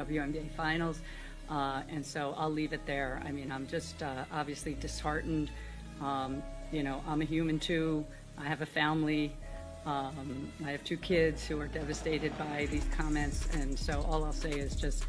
WNBA Finals. And so I'll leave it there. I mean, I'm just obviously disheartened. You know, I'm a human too. I have a family. I have 2 kids who are devastated by these comments. And so all I'll say is just,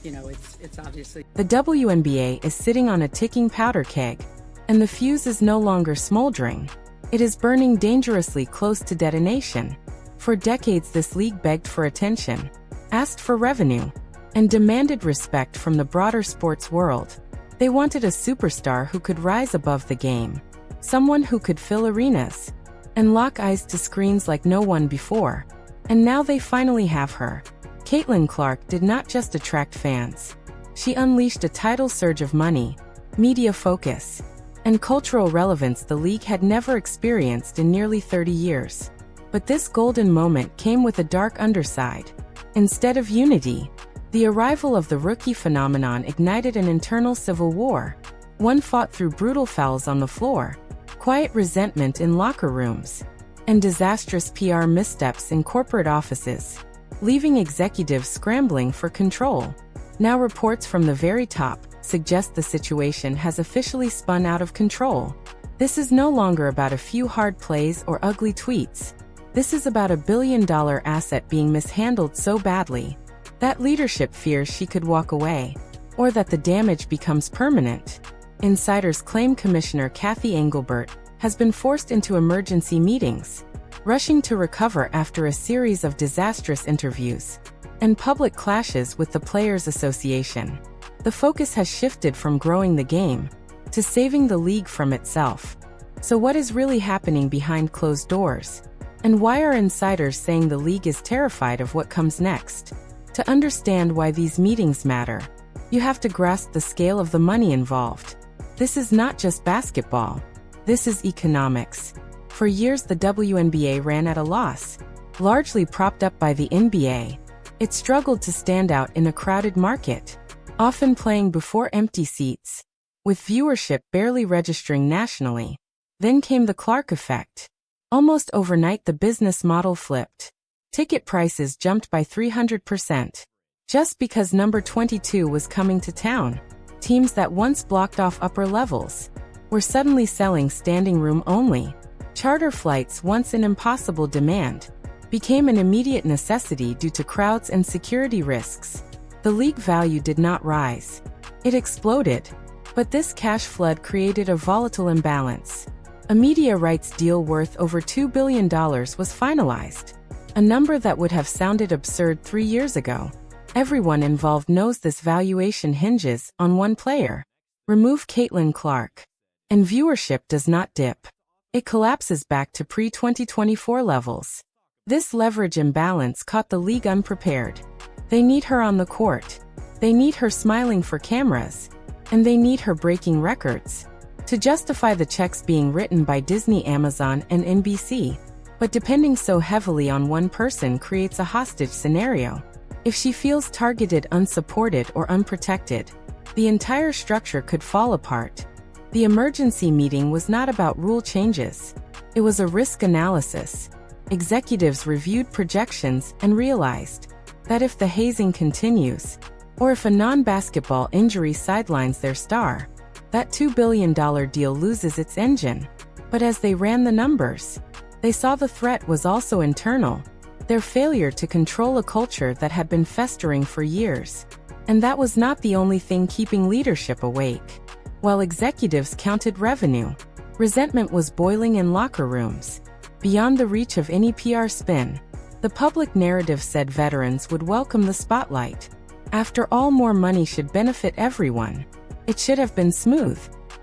you know, it's obviously... The WNBA is sitting on a ticking powder keg, and the fuse is no longer smoldering. It is burning dangerously close to detonation. For decades, this league begged for attention, asked for revenue, and demanded respect from the broader sports world. They wanted a superstar who could rise above the game, someone who could fill arenas and lock eyes to screens like no one before. And now they finally have her. Caitlin Clark did not just attract fans. She unleashed a tidal surge of money, media focus, and cultural relevance the league had never experienced in nearly 30 years. But this golden moment came with a dark underside. Instead of unity, the arrival of the rookie phenomenon ignited an internal civil war, one fought through brutal fouls on the floor, quiet resentment in locker rooms, and disastrous PR missteps in corporate offices, leaving executives scrambling for control. Now reports from the very top suggest the situation has officially spun out of control. This is no longer about a few hard plays or ugly tweets. This is about a billion-dollar asset being mishandled so badly that leadership fears she could walk away, or that the damage becomes permanent. Insiders claim Commissioner Kathy Engelbert has been forced into emergency meetings, rushing to recover after a series of disastrous interviews and public clashes with the Players Association. The focus has shifted from growing the game to saving the league from itself. So what is really happening behind closed doors? And why are insiders saying the league is terrified of what comes next? To understand why these meetings matter, you have to grasp the scale of the money involved. This is not just basketball. This is economics. For years, the WNBA ran at a loss, largely propped up by the NBA. It struggled to stand out in a crowded market, often playing before empty seats, with viewership barely registering nationally. Then came the Clark effect. Almost overnight, the business model flipped. Ticket prices jumped by 300%. Just because number 22 was coming to town, teams that once blocked off upper levels were suddenly selling standing room only. Charter flights, once an impossible demand, became an immediate necessity due to crowds and security risks. The league value did not rise. It exploded. But this cash flood created a volatile imbalance. A media rights deal worth over $2 billion was finalized, a number that would have sounded absurd 3 years ago. Everyone involved knows this valuation hinges on one player. Remove Caitlin Clark, and viewership does not dip. It collapses back to pre-2024 levels. This leverage imbalance caught the league unprepared. They need her on the court. They need her smiling for cameras. And they need her breaking records to justify the checks being written by Disney, Amazon, and NBC. But depending so heavily on one person creates a hostage scenario. If she feels targeted, unsupported, or unprotected, the entire structure could fall apart. The emergency meeting was not about rule changes. It was a risk analysis. Executives reviewed projections and realized that if the hazing continues, or if a non-basketball injury sidelines their star, that $2 billion deal loses its engine. But as they ran the numbers, they saw the threat was also internal. Their failure to control a culture that had been festering for years. And that was not the only thing keeping leadership awake. While executives counted revenue, resentment was boiling in locker rooms. Beyond the reach of any PR spin, the public narrative said veterans would welcome the spotlight. After all, more money should benefit everyone. It should have been smooth.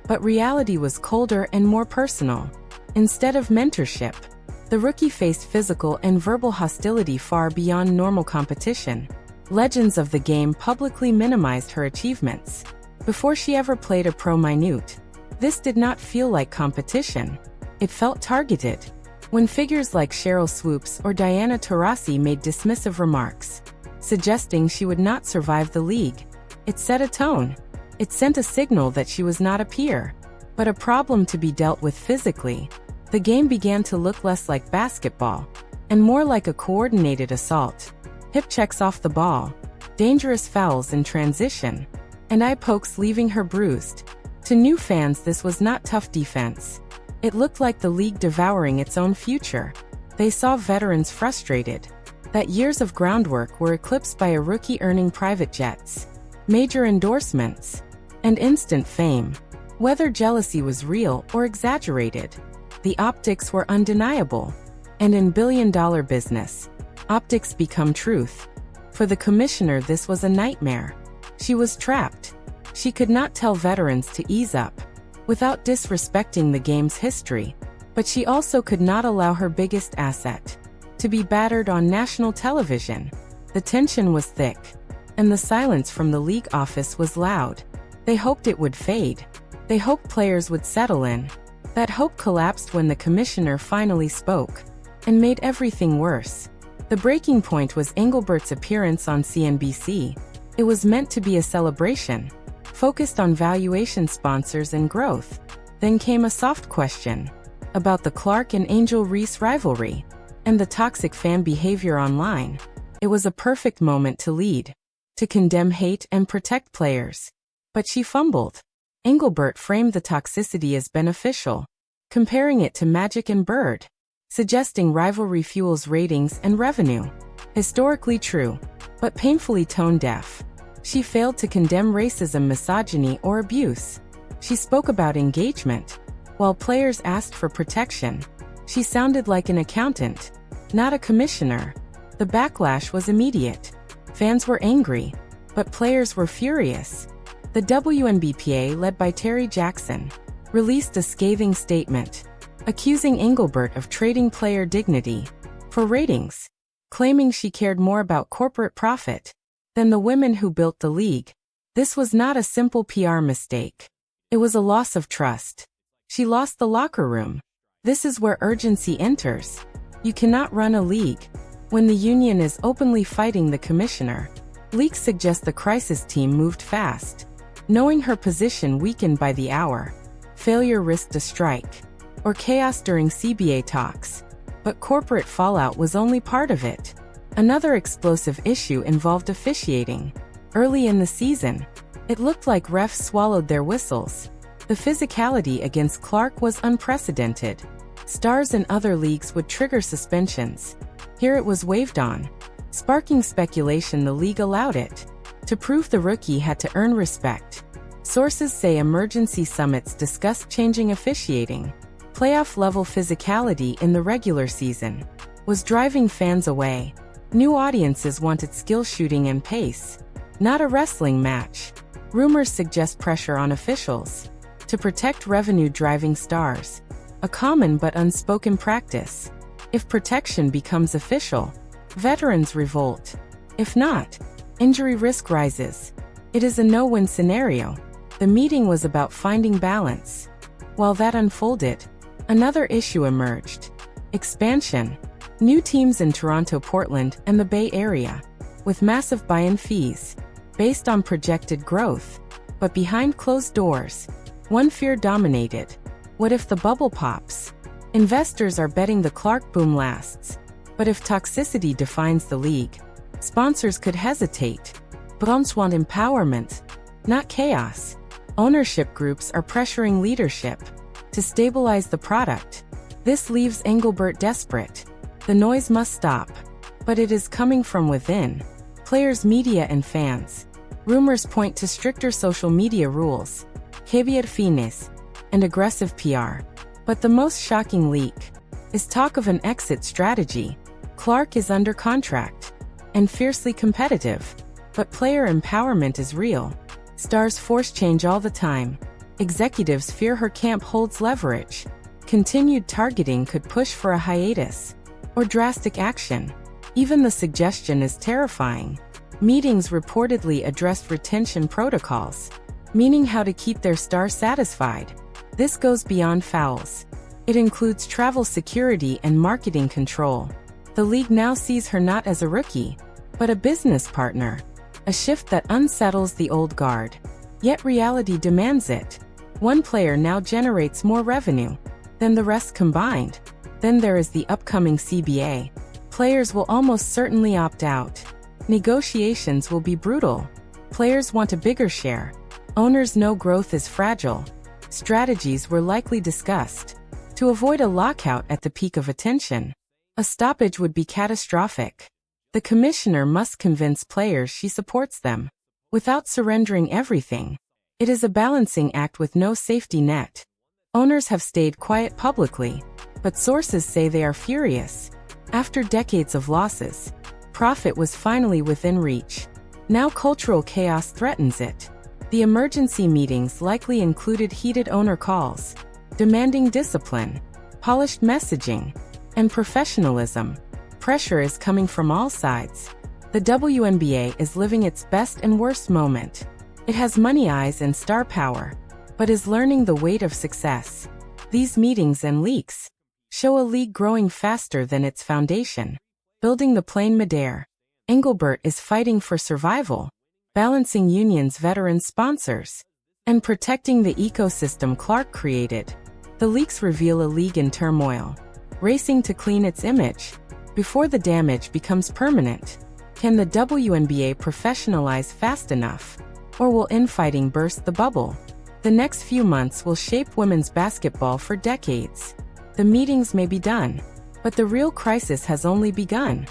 But reality was colder and more personal. Instead of mentorship, the rookie faced physical and verbal hostility far beyond normal competition. Legends of the game publicly minimized her achievements before she ever played a pro minute. This did not feel like competition. It felt targeted. When figures like Cheryl Swoops or Diana Taurasi made dismissive remarks, suggesting she would not survive the league, it set a tone. It sent a signal that she was not a peer, but a problem to be dealt with physically. The game began to look less like basketball, and more like a coordinated assault. Hip checks off the ball, dangerous fouls in transition, and eye pokes leaving her bruised. To new fans, this was not tough defense. It looked like the league devouring its own future. They saw veterans frustrated, that years of groundwork were eclipsed by a rookie earning private jets, major endorsements, and instant fame. Whether jealousy was real or exaggerated, the optics were undeniable. And in billion-dollar business, optics become truth. For the commissioner, this was a nightmare. She was trapped. She could not tell veterans to ease up, without disrespecting the game's history, but she also could not allow her biggest asset to be battered on national television. The tension was thick, and the silence from the league office was loud. They hoped it would fade. They hoped players would settle in. That hope collapsed when the commissioner finally spoke, and made everything worse. The breaking point was Engelbert's appearance on CNBC. It was meant to be a celebration, focused on valuation, sponsors, and growth. Then came a soft question about the Clark and Angel Reese rivalry and the toxic fan behavior online. It was a perfect moment to lead, to condemn hate and protect players. But she fumbled. Engelbert framed the toxicity as beneficial, comparing it to Magic and Bird, suggesting rivalry fuels ratings and revenue. Historically true, but painfully tone-deaf. She failed to condemn racism, misogyny, or abuse. She spoke about engagement. While players asked for protection, she sounded like an accountant, not a commissioner. The backlash was immediate. Fans were angry, but players were furious. The WNBA, led by Terry Jackson, released a scathing statement, accusing Engelbert of trading player dignity for ratings, claiming she cared more about corporate profit than the women who built the league. This was not a simple PR mistake. It was a loss of trust. She lost the locker room. This is where urgency enters. You cannot run a league when the union is openly fighting the commissioner. Leaks suggest the crisis team moved fast, knowing her position weakened by the hour. Failure risked a strike, or chaos during CBA talks. But corporate fallout was only part of it. Another explosive issue involved officiating. Early in the season, it looked like refs swallowed their whistles. The physicality against Clark was unprecedented. Stars in other leagues would trigger suspensions. Here it was waved on, sparking speculation the league allowed it. To prove the rookie had to earn respect. Sources say emergency summits discussed changing officiating. Playoff-level physicality in the regular season was driving fans away. New audiences wanted skill shooting and pace, not a wrestling match. Rumors suggest pressure on officials to protect revenue-driving stars, a common but unspoken practice. If protection becomes official, veterans revolt. If not, injury risk rises. It is a no-win scenario. The meeting was about finding balance. While that unfolded, another issue emerged. Expansion. New teams in Toronto, Portland, and the Bay Area, with massive buy-in fees, based on projected growth. But behind closed doors, one fear dominated. What if the bubble pops? Investors are betting the Clark boom lasts. But if toxicity defines the league, sponsors could hesitate. Brands want empowerment, not chaos. Ownership groups are pressuring leadership to stabilize the product. This leaves Engelbert desperate. The noise must stop. But it is coming from within. Players, media, and fans. Rumors point to stricter social media rules, caveat finis, and aggressive PR. But the most shocking leak is talk of an exit strategy. Clark is under contract and fiercely competitive. But player empowerment is real. Stars force change all the time. Executives fear her camp holds leverage. Continued targeting could push for a hiatus or drastic action. Even the suggestion is terrifying. Meetings reportedly addressed retention protocols, meaning how to keep their stars satisfied. This goes beyond fouls. It includes travel security and marketing control. The league now sees her not as a rookie, but a business partner. A shift that unsettles the old guard. Yet reality demands it. One player now generates more revenue than the rest combined. Then there is the upcoming CBA. Players will almost certainly opt out. Negotiations will be brutal. Players want a bigger share. Owners know growth is fragile. Strategies were likely discussed. To avoid a lockout at the peak of attention, a stoppage would be catastrophic. The commissioner must convince players she supports them, without surrendering everything. It is a balancing act with no safety net. Owners have stayed quiet publicly, but sources say they are furious. After decades of losses, profit was finally within reach. Now cultural chaos threatens it. The emergency meetings likely included heated owner calls, demanding discipline, polished messaging, and professionalism. Pressure is coming from all sides. The WNBA is living its best and worst moment. It has money eyes and star power, but is learning the weight of success. These meetings and leaks show a league growing faster than its foundation. Building the plane midair. Engelbert is fighting for survival, balancing unions, veteran sponsors, and protecting the ecosystem Clark created. The leaks reveal a league in turmoil, racing to clean its image before the damage becomes permanent. Can the WNBA professionalize fast enough, or will infighting burst the bubble? The next few months will shape women's basketball for decades. The meetings may be done, but the real crisis has only begun.